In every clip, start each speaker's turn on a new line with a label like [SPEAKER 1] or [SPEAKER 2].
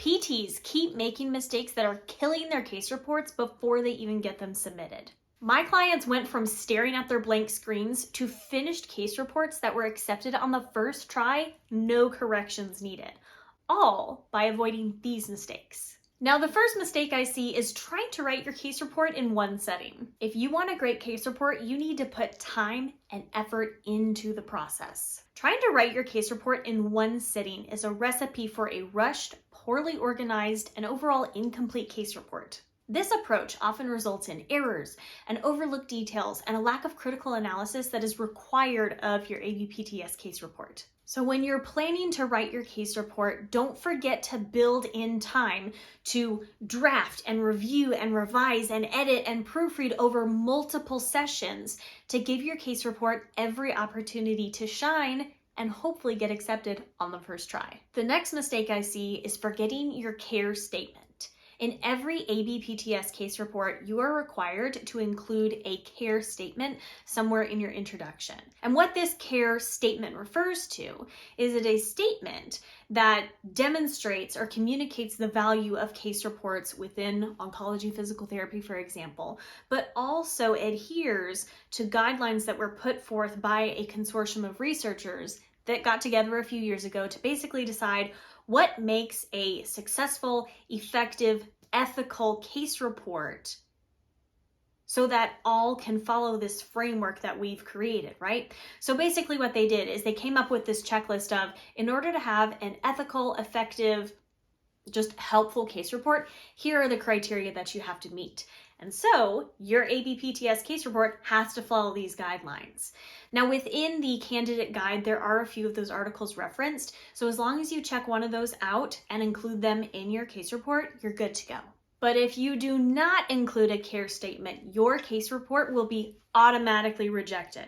[SPEAKER 1] PTs keep making mistakes that are killing their case reports before they even get them submitted. My clients went from staring at their blank screens to finished case reports that were accepted on the first try, no corrections needed, all by avoiding these mistakes. Now, the first mistake I see is trying to write your case report in one setting. If you want a great case report, you need to put time and effort into the process. Trying to write your case report in one sitting is a recipe for a rushed, poorly organized, and overall incomplete case report. This approach often results in errors and overlooked details and a lack of critical analysis that is required of your ABPTS case report. So when you're planning to write your case report, don't forget to build in time to draft and review and revise and edit and proofread over multiple sessions to give your case report every opportunity to shine and hopefully get accepted on the first try. The next mistake I see is forgetting your care statement. In every ABPTS case report, you are required to include a care statement somewhere in your introduction. And what this care statement refers to is it a statement that demonstrates or communicates the value of case reports within oncology physical therapy, for example, but also adheres to guidelines that were put forth by a consortium of researchers that got together a few years ago to basically decide what makes a successful, effective, ethical case report so that all can follow this framework that we've created, right? So basically what they did is they came up with this checklist of, in order to have an ethical, effective, just helpful case report, here are the criteria that you have to meet. And so your ABPTS case report has to follow these guidelines. Now within the candidate guide, there are a few of those articles referenced. So as long as you check one of those out and include them in your case report, you're good to go. But if you do not include a care statement, your case report will be automatically rejected.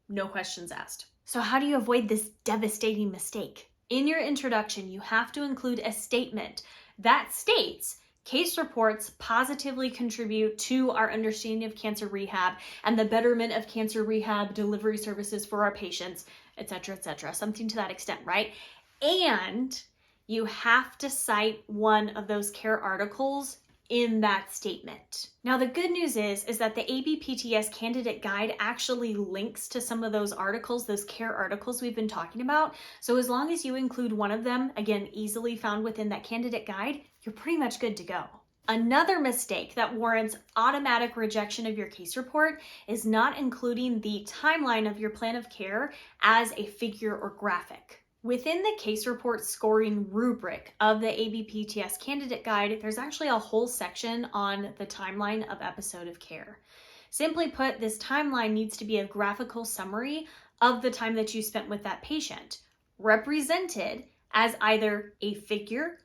[SPEAKER 1] No questions asked. So how do you avoid this devastating mistake? In your introduction, you have to include a statement that states case reports positively contribute to our understanding of cancer rehab and the betterment of cancer rehab delivery services for our patients, etc., something to that extent, right? And you have to cite one of those care articles in that statement. Now, the good news is that the ABPTS candidate guide actually links to some of those articles, those care articles we've been talking about. So as long as you include one of them, again, easily found within that candidate guide, you're pretty much good to go. Another mistake that warrants automatic rejection of your case report is not including the timeline of your plan of care as a figure or graphic. Within the case report scoring rubric of the ABPTS candidate guide, there's actually a whole section on the timeline of episode of care. Simply put, this timeline needs to be a graphical summary of the time that you spent with that patient, represented as either a figure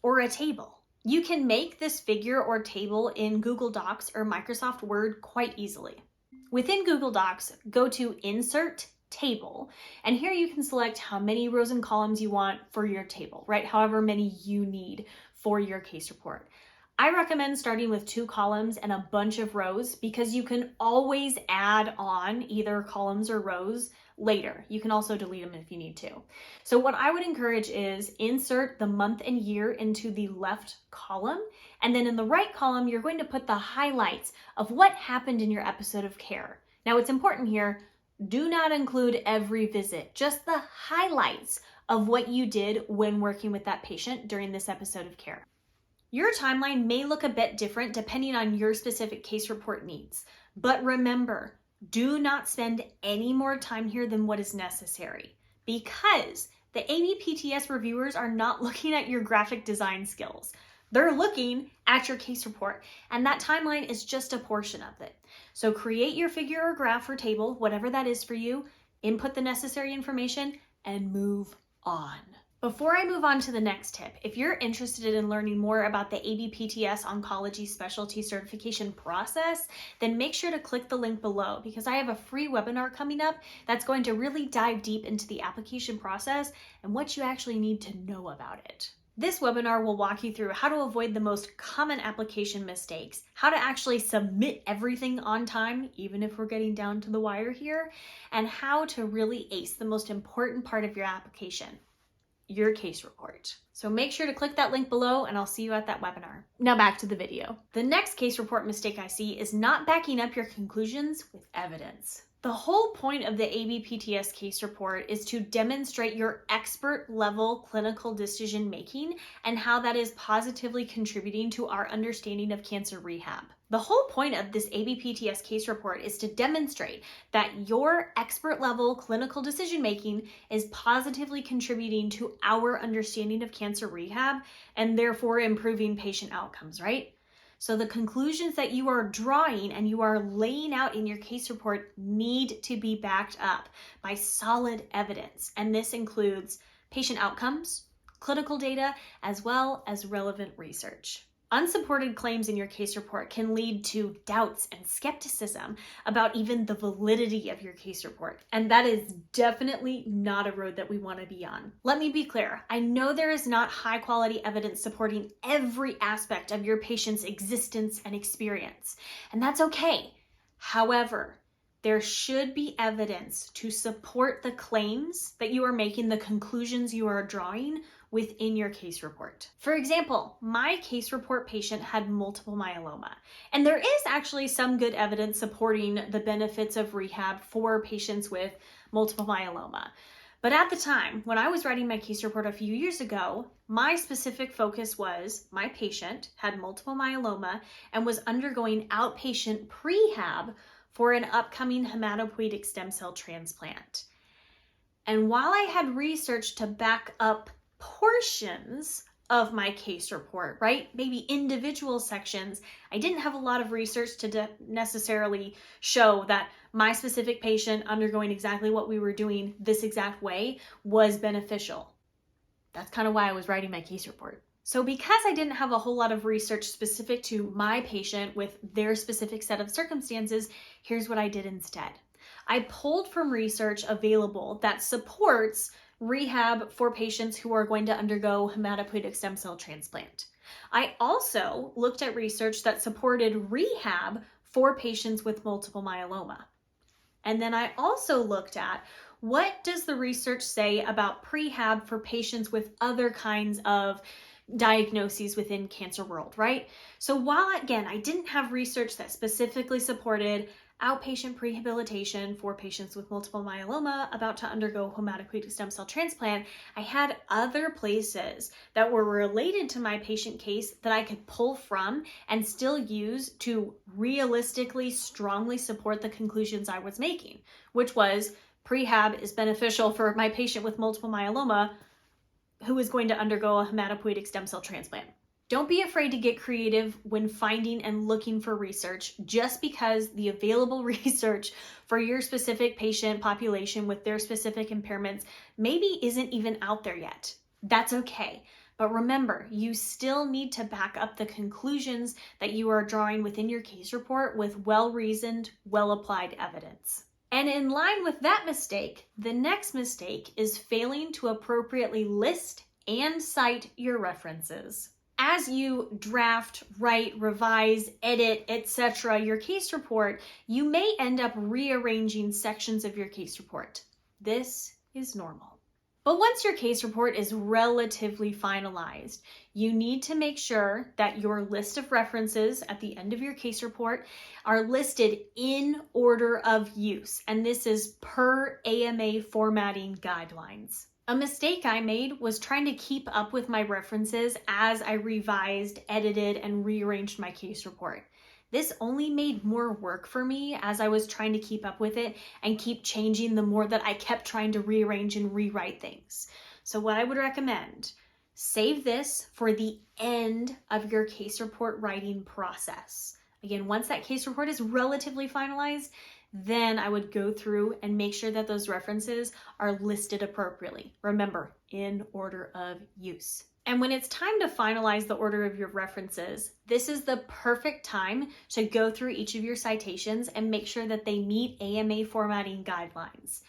[SPEAKER 1] or a table. You can make this figure or table in Google Docs or Microsoft Word quite easily. Within Google Docs, go to Insert Table, and here you can select how many rows and columns you want for your table, right? However many you need for your case report. I recommend starting with 2 columns and a bunch of rows because you can always add on either columns or rows later. You can also delete them if you need to. So what I would encourage is insert the month and year into the left column, and then in the right column, you're going to put the highlights of what happened in your episode of care. Now, it's important here, do not include every visit, just the highlights of what you did when working with that patient during this episode of care. Your timeline may look a bit different depending on your specific case report needs, but remember, do not spend any more time here than what is necessary because the ABPTS reviewers are not looking at your graphic design skills. They're looking at your case report, and that timeline is just a portion of it. So create your figure or graph or table, whatever that is for you, input the necessary information, and move on. Before I move on to the next tip, if you're interested in learning more about the ABPTS Oncology Specialty Certification process, then make sure to click the link below because I have a free webinar coming up that's going to really dive deep into the application process and what you actually need to know about it. This webinar will walk you through how to avoid the most common application mistakes, how to actually submit everything on time, even if we're getting down to the wire here, and how to really ace the most important part of your application, your case report. So make sure to click that link below and I'll see you at that webinar. Now back to the video. The next case report mistake I see is not backing up your conclusions with evidence. The whole point of the ABPTS case report is to demonstrate your expert level clinical decision making and how that is positively contributing to our understanding of cancer rehab. The whole point of this ABPTS case report is to demonstrate that your expert level clinical decision making is positively contributing to our understanding of cancer rehab and therefore improving patient outcomes, right? So the conclusions that you are drawing and you are laying out in your case report need to be backed up by solid evidence. And this includes patient outcomes, clinical data, as well as relevant research. Unsupported claims in your case report can lead to doubts and skepticism about even the validity of your case report. And that is definitely not a road that we want to be on. Let me be clear. I know there is not high quality evidence supporting every aspect of your patient's existence and experience, and that's okay. However, there should be evidence to support the claims that you are making, the conclusions you are drawing within your case report. For example, my case report patient had multiple myeloma, and there is actually some good evidence supporting the benefits of rehab for patients with multiple myeloma. But at the time, when I was writing my case report a few years ago, my specific focus was my patient had multiple myeloma and was undergoing outpatient prehab for an upcoming hematopoietic stem cell transplant. And while I had research to back up portions of my case report, right? Maybe individual sections. I didn't have a lot of research to necessarily show that my specific patient undergoing exactly what we were doing this exact way was beneficial. That's kind of why I was writing my case report. So because I didn't have a whole lot of research specific to my patient with their specific set of circumstances, here's what I did instead. I pulled from research available that supports rehab for patients who are going to undergo hematopoietic stem cell transplant. I also looked at research that supported rehab for patients with multiple myeloma. And then I also looked at what does the research say about prehab for patients with other kinds of diagnoses within cancer world, right? So while again, I didn't have research that specifically supported outpatient rehabilitation for patients with multiple myeloma about to undergo hematopoietic stem cell transplant, I had other places that were related to my patient case that I could pull from and still use to realistically, strongly support the conclusions I was making, which was prehab is beneficial for my patient with multiple myeloma who is going to undergo a hematopoietic stem cell transplant. Don't be afraid to get creative when finding and looking for research just because the available research for your specific patient population with their specific impairments maybe isn't even out there yet. That's okay. But remember, you still need to back up the conclusions that you are drawing within your case report with well-reasoned, well-applied evidence. And in line with that mistake, the next mistake is failing to appropriately list and cite your references. As you draft, write, revise, edit, etc. your case report, you may end up rearranging sections of your case report. This is normal. But once your case report is relatively finalized, you need to make sure that your list of references at the end of your case report are listed in order of use, and this is per AMA formatting guidelines. A mistake I made was trying to keep up with my references as I revised, edited, and rearranged my case report. This only made more work for me as I was trying to keep up with it and keep changing the more that I kept trying to rearrange and rewrite things. So what I would recommend, save this for the end of your case report writing process. Again, once that case report is relatively finalized, then I would go through and make sure that those references are listed appropriately. Remember, in order of use. And when it's time to finalize the order of your references, this is the perfect time to go through each of your citations and make sure that they meet AMA formatting guidelines.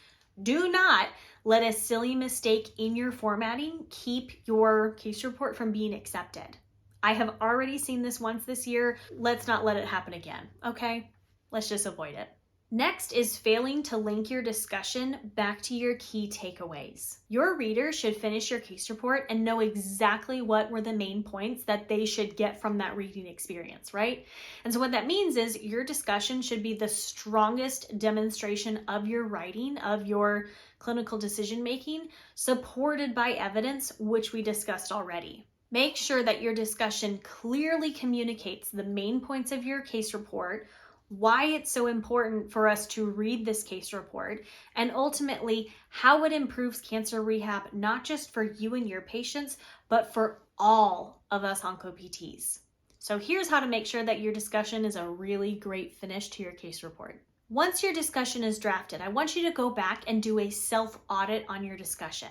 [SPEAKER 1] Do not let a silly mistake in your formatting keep your case report from being accepted. I have already seen this once this year. Let's not let it happen again, okay? Let's just avoid it. Next is failing to link your discussion back to your key takeaways. Your reader should finish your case report and know exactly what were the main points that they should get from that reading experience, right? And so what that means is your discussion should be the strongest demonstration of your writing, of your clinical decision making, supported by evidence, which we discussed already. Make sure that your discussion clearly communicates the main points of your case report, why it's so important for us to read this case report, and ultimately how it improves cancer rehab, not just for you and your patients, but for all of us OncoPTs. So here's how to make sure that your discussion is a really great finish to your case report. Once your discussion is drafted, I want you to go back and do a self-audit on your discussion.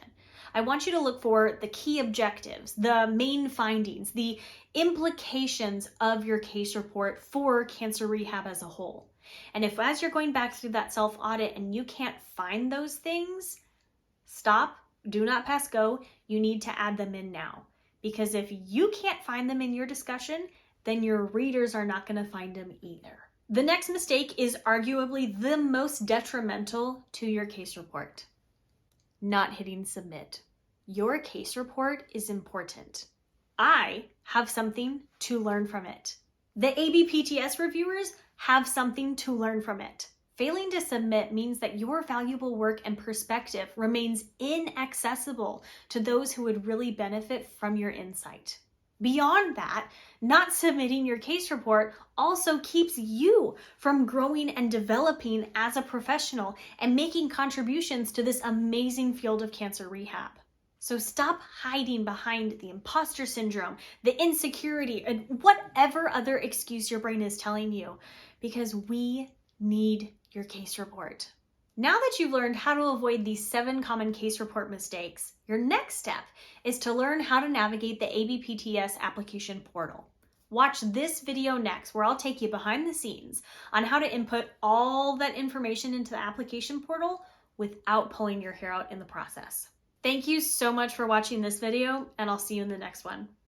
[SPEAKER 1] I want you to look for the key objectives, the main findings, the implications of your case report for cancer rehab as a whole. And if as you're going back through that self-audit and you can't find those things, stop, do not pass go. You need to add them in now. Because if you can't find them in your discussion, then your readers are not going to find them either. The next mistake is arguably the most detrimental to your case report: not hitting submit. Your case report is important. I have something to learn from it. The ABPTS reviewers have something to learn from it. Failing to submit means that your valuable work and perspective remains inaccessible to those who would really benefit from your insight. Beyond that, not submitting your case report also keeps you from growing and developing as a professional and making contributions to this amazing field of cancer rehab. So stop hiding behind the imposter syndrome, the insecurity, and whatever other excuse your brain is telling you, because we need your case report. Now that you've learned how to avoid these 7 common case report mistakes, your next step is to learn how to navigate the ABPTS application portal. Watch this video next, where I'll take you behind the scenes on how to input all that information into the application portal without pulling your hair out in the process. Thank you so much for watching this video, and I'll see you in the next one.